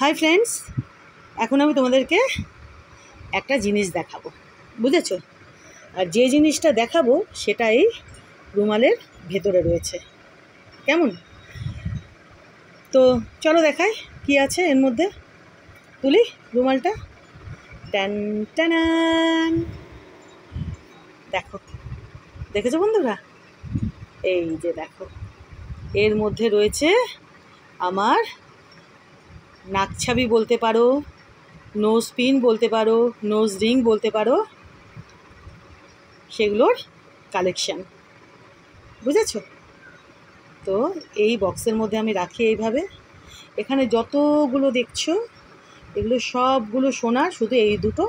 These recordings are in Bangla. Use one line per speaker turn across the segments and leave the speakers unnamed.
হাই ফ্রেন্ডস, এখন আমি তোমাদেরকে একটা জিনিস দেখাবো, বুঝেছো? আর যে জিনিসটা দেখাবো সেটা এই রুমালের ভেতরে রয়েছে। কেমন? তো চলো দেখাই কি আছে এর মধ্যে। তুলি রুমালটা। টান টানান, দেখো, দেখেছো বন্ধুরা? এই যে দেখো, এর মধ্যে রয়েছে আমার নাকছাবি বলতে পারো, নোজ পিন বলতে পারো, নোজ রিং বলতে পারো, সেগুলোর কালেকশান, বুঝেছো? তো এই বক্সের মধ্যে আমি রাখি এইভাবে। এখানে যতগুলো দেখছো এগুলো সবগুলো সোনার, শুধু এই দুটো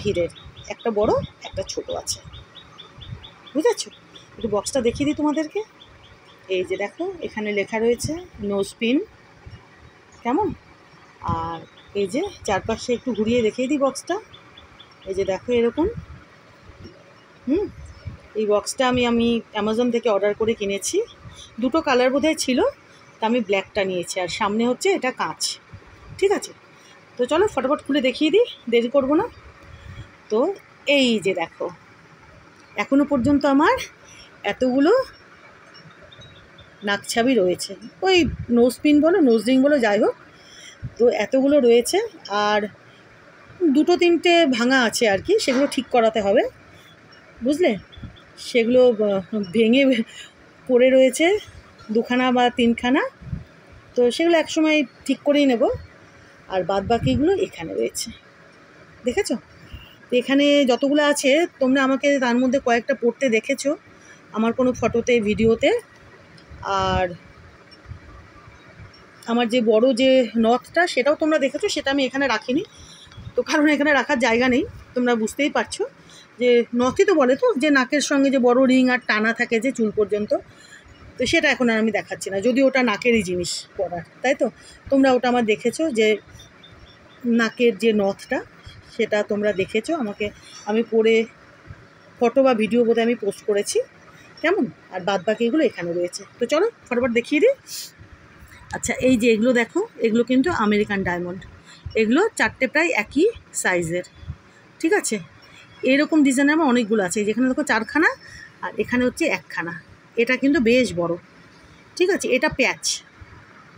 হীরের, একটা বড় একটা ছোট আছে, বুঝেছো? একটু বক্সটা দেখিয়ে দিই তোমাদেরকে। এই যে দেখো, এখানে লেখা রয়েছে নোজ পিন, কেমন? আর এই যে চারপাশে একটু ঘুরিয়ে দেখিয়ে দিই বক্সটা। এই যে দেখো এরকম। এই বক্সটা আমি অ্যামাজন থেকে অর্ডার করে কিনেছি। দুটো কালার বোধহয় ছিল, তা আমি ব্ল্যাকটা নিয়েছি। আর সামনে হচ্ছে এটা কাঁচ, ঠিক আছে? তো চলো ফটাফট খুলে দেখিয়ে দিই, দেরি করবো না। তো এই যে দেখো, এখনও পর্যন্ত আমার এতগুলো নাকছাবি রয়েছে, ওই নোজ পিন বলো, নোজ রিং বলো, যাই হোক। তো এতগুলো রয়েছে, আর দুটো তিনটে ভাঙা আছে আর কি, সেগুলো ঠিক করাতে হবে, বুঝলে? সেগুলো ভেঙে পড়ে রয়েছে দুখানা বা তিনখানা, তো সেগুলো একসময় ঠিক করেই নেব। আর বাদ বাকিগুলো এখানে রয়েছে, দেখেছো? তো এখানে যতগুলো আছে তোমরা আমাকে তার মধ্যে কয়েকটা পড়তে দেখেছো আমার কোনো ফটোতে, ভিডিওতে। আর আমার যে বড় যে নথটা সেটাও তোমরা দেখেছো, সেটা আমি এখানে রাখিনি, তো কারণ এখানে রাখার জায়গা নেই। তোমরা বুঝতেই পারছো যে নথই তো বলে, তো যে নাকের সঙ্গে যে বড় রিং আর টানা থাকে যে চুল পর্যন্ত, তো সেটা এখন আর আমি দেখাচ্ছি না, যদি ওটা নাকেরই জিনিস পরার, তাই তো? তোমরা ওটা আমার দেখেছো যে নাকের যে নথটা, সেটা তোমরা দেখেছো আমাকে, আমি পরে ফটো বা ভিডিও বোধহয় আমি পোস্ট করেছি, কেমন? আর বাদ বাকিগুলো এখানে রয়েছে। তো চলো ফটাফট দেখিয়ে দিই। আচ্ছা, এই যে এগুলো দেখো, এগুলো কিন্তু আমেরিকান ডায়মন্ড। এগুলো চারটে প্রায় একই সাইজের, ঠিক আছে? এরকম ডিজাইনের আমার অনেকগুলো আছে। যেখানে দেখো চারখানা, আর এখানে হচ্ছে একখানা। এটা কিন্তু বেশ বড়, ঠিক আছে? এটা প্যাচ,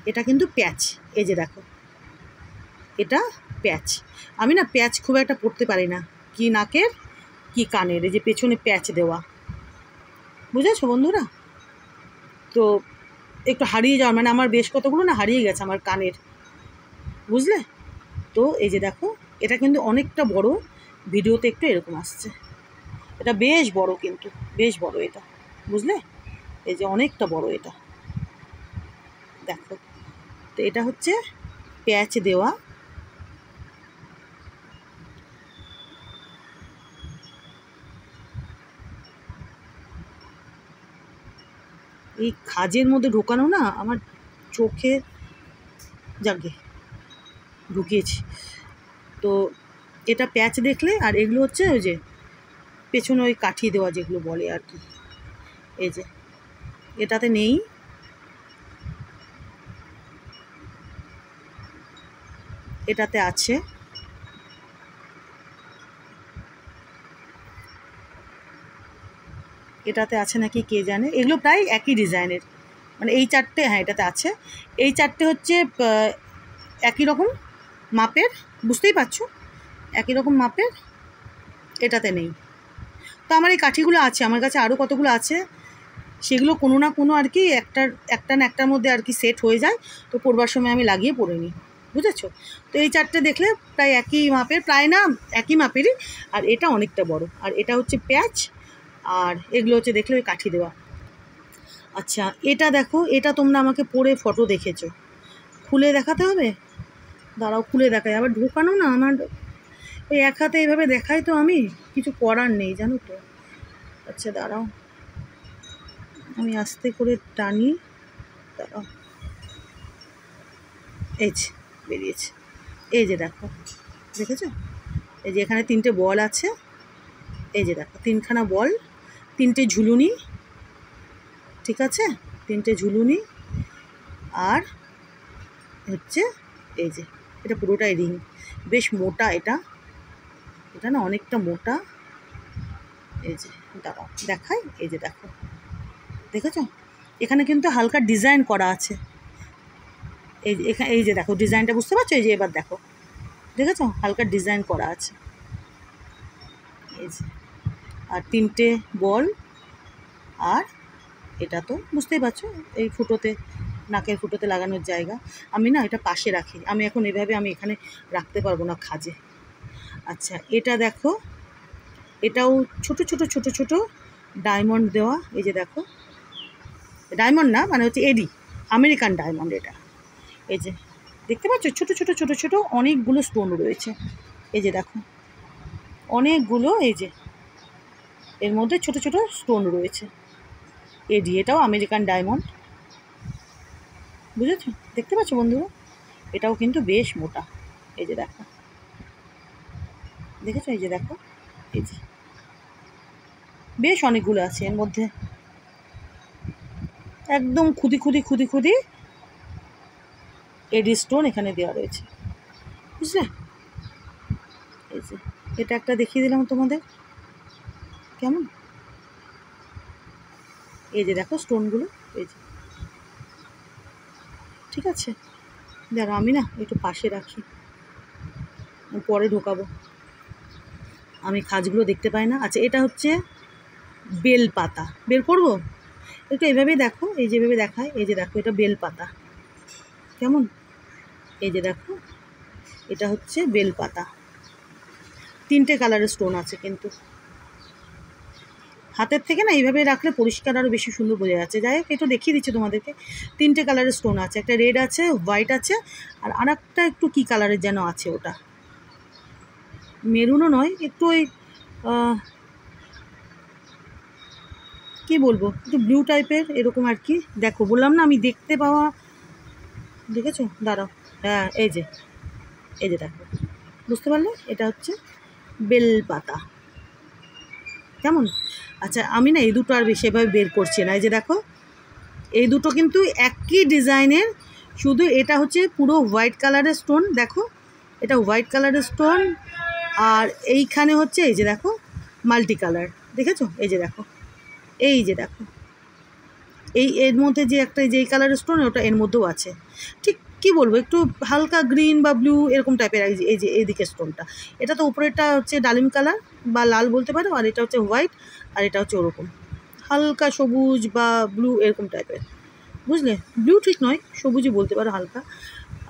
এটা কিন্তু প্যাচ। এই যে দেখো, এটা প্যাচ। আমি না প্যাচ খুব একটা পরতে পারি না, কি নাকের কি কানের, এই যে পেছনে প্যাচ দেওয়া, বুঝেছো বন্ধুরা? তো একটু হারিয়ে যাওয়ার, মানে আমার বেশ কতগুলো না হারিয়ে গেছে আমার কানের, বুঝলে? তো এই যে দেখো, এটা কিন্তু অনেকটা বড়, ভিডিওতে একটু এরকম আসছে। এটা বেশ বড়, কিন্তু বেশ বড় এটা, বুঝলে? এই যে অনেকটা বড় এটা, দেখো। তো এটা হচ্ছে প্যাচ দেওয়া। এই খাজের মধ্যে ঢোকানো না আমার চোখে, জাগে ঢুকিয়েছি। তো এটা প্যাচ দেখলে, আর এগুলো হচ্ছে ওই যে পেছনে ওই কাঠি দেওয়া যেগুলো বলে আর কি। এই যে এটাতে নেই, এটাতে আছে। এটাতে আছে নাকি কে জানে। এগুলো প্রায় একই ডিজাইনের, মানে এই চারটে, হ্যাঁ এটাতে আছে। এই চারটে হচ্ছে একই রকম মাপের, বুঝতেই পারছো, একই রকম মাপের। এটাতে নেই। তো আমার এই কাঠিগুলো আছে, আমার কাছে আরও কতগুলো আছে, সেগুলো কোনো না কোনো আর কি একটা না একটার মধ্যে আর কি সেট হয়ে যায়, তো পরবার সময় আমি লাগিয়ে পরে নিই, বুঝেছো? তো এই চারটে দেখলে প্রায় একই মাপের, প্রায় না একই মাপেরই। আর এটা অনেকটা বড়, আর এটা হচ্ছে প্যাচ, আর এগুলো হচ্ছে দেখলে ওই কাঠি দেওয়া। আচ্ছা, এটা দেখো, এটা তোমরা আমাকে পরে ফটো দেখেছো, খুলে দেখাতে হবে। দাঁড়াও খুলে দেখাই, আবার ঢোকানো না আমার ওই এক হাতে এইভাবে দেখাই, তো আমি কিছু করার নেই, জানো তো। আচ্ছা দাঁড়াও, আমি আস্তে করে টানি, দাঁড়াও। এই যে বেরিয়েছে, এই যে দেখো, দেখেছো? এই যে এখানে তিনটে বল আছে, এই যে দেখো তিনখানা বল, তিনটে ঝুলুনি, ঠিক আছে? তিনটে ঝুলুনি, আর হচ্ছে এই যে, এটা পুরোটাই রিং, বেশ মোটা এটা, এটা না অনেকটা মোটা। এই যে দাঁড়াও দেখাই, এই যে দেখো, দেখেছো এখানে কিন্তু হালকা ডিজাইন করা আছে। এই যে এখানে, এই যে দেখো ডিজাইনটা বুঝতে পারছো, এই যে এবার দেখো, দেখেছো হালকা ডিজাইন করা আছে। এই যে আর 3টে বল, আর এটা তো বুঝতেই পারছো এই ফুটোতে, নাকের ফুটোতে লাগানোর জায়গা। আমি না এটা পাশে রাখি, আমি এখন এভাবে আমি এখানে রাখতে পারবো না খাজে। আচ্ছা এটা দেখো, এটাও ছোট ছোট ছোট ছোট ডায়মন্ড দেওয়া। এই যে দেখো, ডায়মন্ড না মানে হচ্ছে এডি, আমেরিকান ডায়মন্ড এটা। এই যে দেখতে পাচ্ছ ছোট ছোট ছোট ছোট অনেকগুলো স্টোন রয়েছে। এই যে দেখো অনেকগুলো, এই যে এর মধ্যে ছোট ছোট স্টোন রয়েছে। এডি, এটাও আমেরিকান ডায়মন্ড, বুঝেছো? দেখতে পাচ্ছ বন্ধুরা, এটাও কিন্তু বেশ মোটা। এই যে দেখো, দেখেছো? এই যে দেখো, এই যে বেশ অনেকগুলো আছে এর মধ্যে, একদম খুদি খুদি খুদি খুদি এডি স্টোন এখানে দেওয়া রয়েছে, বুঝলে? এই যে এটা একটা দেখিয়ে দিলাম তোমাদের, কেমন? এই যে দেখো স্টোনগুলো, এই যে, ঠিক আছে? দাঁড়া আমি না একটু পাশে রাখি, পরে ঢোকাবো, আমি খাজগুলো দেখতে পাই না। আচ্ছা এটা হচ্ছে বেল পাতা, বের করবো একটু এভাবেই দেখো, এই যেভাবে দেখায়, এই যে দেখো এটা বেল পাতা, কেমন? এই যে দেখো এটা হচ্ছে বেল পাতা, 3টে কালারের স্টোন আছে, কিন্তু হাতের থেকে না এইভাবে রাখলে পরিষ্কার আরও বেশি সুন্দর বোঝা যাচ্ছে। যাই হোক একটু দেখিয়ে দিচ্ছি তোমাদেরকে, 3টে কালারের স্টোন আছে, একটা রেড আছে, হোয়াইট আছে, আর আরেকটা একটু কী কালারের যেন আছে, ওটা মেরুনও নয়, একটু ওই কী বলবো, একটু ব্লু টাইপের এরকম আর কি। দেখো বললাম না আমি দেখতে পাওয়া, দেখেছো? দাঁড়াও, হ্যাঁ এই যে, এই যে দেখো, বুঝতে পারলে এটা হচ্ছে বেল পাতা, কেমন? আচ্ছা আমি না এই দুটো আর বেশি এভাবে বের করছি না। এই যে দেখো এই দুটো কিন্তু একই ডিজাইনের, শুধু এটা হচ্ছে পুরো হোয়াইট কালারের স্টোন, দেখো এটা হোয়াইট কালারের স্টোন, আর এইখানে হচ্ছে এই যে দেখো মাল্টি কালার, দেখেছো? এই যে দেখো, এই যে দেখো এই এর মধ্যে যে একটা যেই কালারের স্টোন ওটা এর মধ্যেও আছে, ঠিক কী বলবো একটু হালকা গ্রিন বা ব্লু এরকম টাইপের। এই যে এইদিকে স্টোনটা, এটা তো উপরেরটা হচ্ছে ডালিম কালার বা লাল বলতে পারো, আর এটা হচ্ছে হোয়াইট, আর এটা হচ্ছে ওরকম হালকা সবুজ বা ব্লু এরকম টাইপের, বুঝলে? ব্লু ঠিক নয়, সবুজই বলতে পারো হালকা।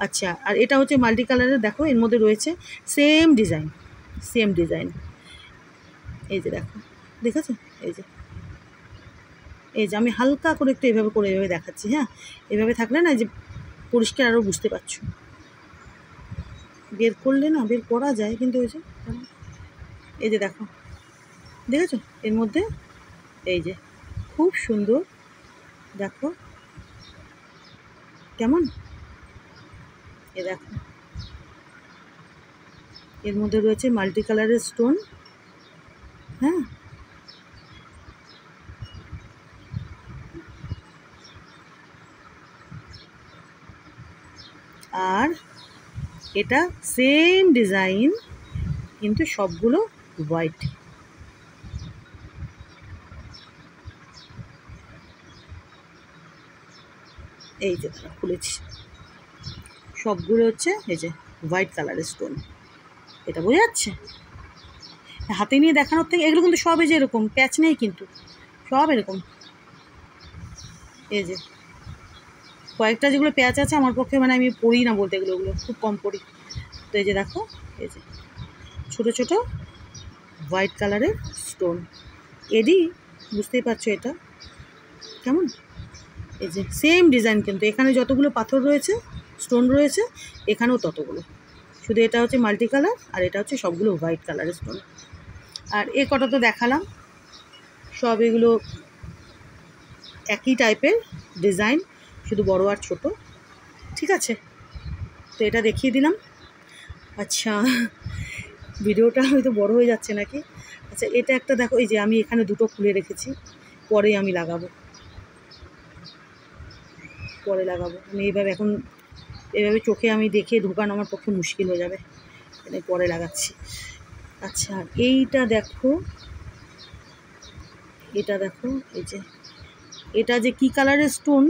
আচ্ছা আর এটা হচ্ছে মাল্টি কালারের, দেখো এর মধ্যে রয়েছে সেম ডিজাইন, সেম ডিজাইন। এই যে দেখো, দেখেছো? এই যে, এই যে আমি হালকা করে একটু এভাবে করে এভাবে দেখাচ্ছি, হ্যাঁ এভাবে থাকলে না যে পরিষ্কার আরও বুঝতে পারছো। বের করলে না বের করা যায়, কিন্তু ওই যে, এই যে দেখো, দেখেছো এর মধ্যে, এই যে খুব সুন্দর, দেখো কেমন? এ দেখো এর মধ্যে রয়েছে মাল্টি কালারের স্টোন, হ্যাঁ আর এটা সেম ডিজাইন কিন্তু সবগুলো হোয়াইট। এই যে খুলেছি, সবগুলো হচ্ছে এই যে হোয়াইট কালারের স্টোন, এটা বোঝা যাচ্ছে? হাতে নিয়ে দেখানোর থেকে এগুলো কিন্তু সব এই যে এরকম প্যাচ নেই, কিন্তু সব এরকম। এই যে কয়েকটা যেগুলো প্যাচ আছে আমার পক্ষে মানে আমি পড়ি না বলতে, এগুলো ওগুলো খুব কম পড়ি। তো এই যে দেখো, এই যে ছোটো ছোটো হোয়াইট কালারের স্টোন, এডি, বুঝতেই পারছো এটা কেমন? এই যে সেম ডিজাইন, কিন্তু এখানে যতগুলো পাথর রয়েছে স্টোন রয়েছে এখানেও ততগুলো, শুধু এটা হচ্ছে মাল্টি কালার আর এটা হচ্ছে সবগুলো হোয়াইট কালারের স্টোন। আর এ কটা তো দেখালাম, সব এগুলো একই টাইপের ডিজাইন, শুধু বড় আর ছোট, ঠিক আছে? তো এটা দেখিয়ে দিলাম। আচ্ছা ভিডিওটা হয়তো বড় হয়ে যাচ্ছে নাকি? আচ্ছা এটা একটা দেখো, এই যে আমি এখানে দুটো খুলে রেখেছি, পরে আমি লাগাবো, পরে লাগাবো, আমি এইভাবে এখন এভাবে চোখে আমি দেখে ঢোকানো আমার পক্ষে মুশকিল হয়ে যাবে, এটা পরে লাগাচ্ছি। আচ্ছা এইটা দেখো, এটা দেখো, এই যে এটা যে কী কালারের স্টোন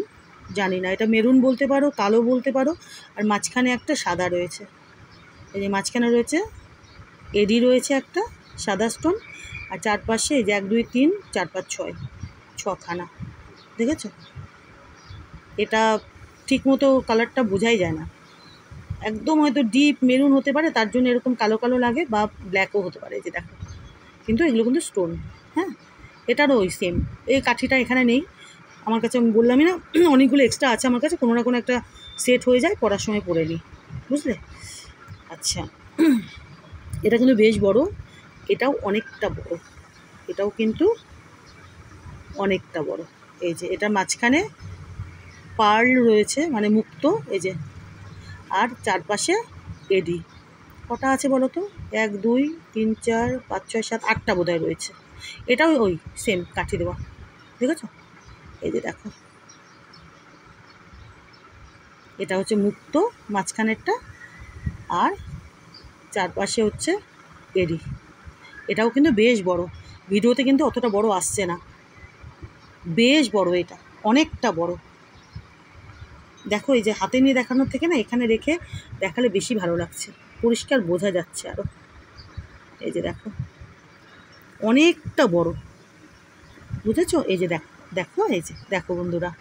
জানি না, এটা মেরুন বলতে পারো, কালো বলতে পারো, আর মাঝখানে একটা সাদা রয়েছে। এই যে মাঝখানে রয়েছে এডি রয়েছে একটা সাদা স্টোন, আর চারপাশে এই যে 1 2 3 4 5 6 6খানা, দেখেছো? এটা ঠিক মতো কালারটা বোঝাই যায় না, একদম হয়তো ডিপ মেরুন হতে পারে, তার জন্য এরকম কালো কালো লাগে, বা ব্ল্যাকও হতে পারে, এই যে দেখো। কিন্তু এগুলো কিন্তু স্টোন। হ্যাঁ, এটারও ওই সেম। এই কাঠিটা এখানে নেই আমার কাছে, আমি বললামই না অনেকগুলো এক্সট্রা আছে আমার কাছে, কোনো না কোনো একটা সেট হয়ে যায়, পড়ার সময় পরে নিই, বুঝলে? আচ্ছা এটা কিন্তু বেশ বড়, এটাও অনেকটা বড়, এটাও কিন্তু অনেকটা বড়। এই যে এটা মাঝখানে পার্ল রয়েছে, মানে মুক্ত, এই যে, আর চারপাশে এডি। কটা আছে বলো তো? 1 2 3 4 5 6 7 8টা বোধহয় রয়েছে। এটাও ওই সেম কাঠি দেওয়া, দেখেছো? এই যে দেখো, এটা হচ্ছে মুক্ত মাঝখানেরটা, আর চারপাশে হচ্ছে এডি। এটাও কিন্তু বেশ বড়, ভিডিওতে কিন্তু অতটা বড় আসছে না, বেশ বড়, এটা অনেকটা বড়। দেখো এই যে হাতে নিয়ে দেখানোর থেকে না এখানে রেখে দেখালে বেশি ভালো লাগছে, পরিষ্কার বোঝা যাচ্ছে আরও। এই যে দেখো, অনেকটা বড়, বুঝেছো? এই যে দেখো, দেখো, এই যে দেখো বন্ধুরা,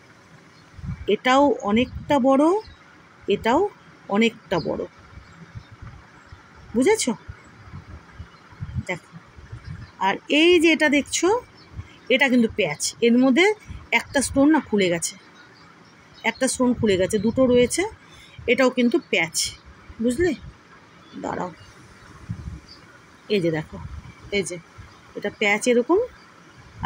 এটাও অনেকটা বড়, এটাও অনেকটা বড়, বুঝেছো? দেখো, আর এই যে এটা দেখছো, এটা কিন্তু প্যাচ, এর মধ্যে একটা স্টোন না খুলে গেছে, একটা স্টোন খুলে গেছে, দুটো রয়েছে, এটাও কিন্তু প্যাচ, বুঝলে? দাঁড়াও, এই যে দেখো, এই যে এটা প্যাচ এরকম,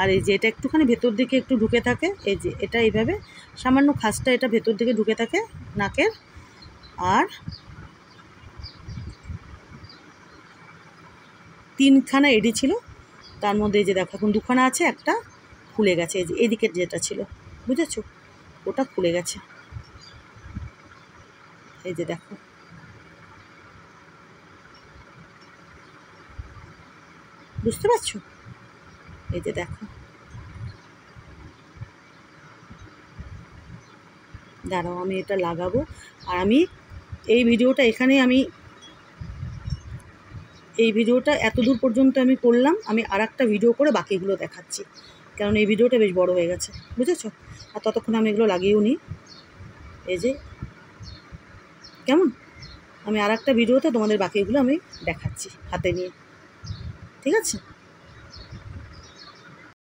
আর এই যে এটা একটুখানি ভেতর দিকে একটু ঢুকে থাকে, এই যে এটা এইভাবে সামান্য খাসটা এটা ভেতর দিকে ঢুকে থাকে নাকের, আর 3খানা এডি ছিল, তার মধ্যে এই যে দেখো এখন 2খানা আছে, একটা খুলে গেছে, এই যে এদিকের যেটা ছিল, বুঝেছো? ওটা খুলে গেছে, এই যে দেখো, বুঝতে পারছো? এই যে দেখো, দাঁড়াও আমি এটা লাগাবো, আর আমি এই ভিডিওটা এই ভিডিওটা এত দূর পর্যন্ত আমি করলাম, আমি আর একটা ভিডিও করে বাকিগুলো দেখাচ্ছি, কারণ এই ভিডিওটা বেশ বড় হয়ে গেছে, বুঝেছো? আর ততক্ষণ আমি এগুলো লাগিয়েও নিই, এই যে, কেমন? আমি আর একটা ভিডিওতে তোমাদের বাকিগুলো আমি দেখাচ্ছি হাতে নিয়ে, ঠিক আছে?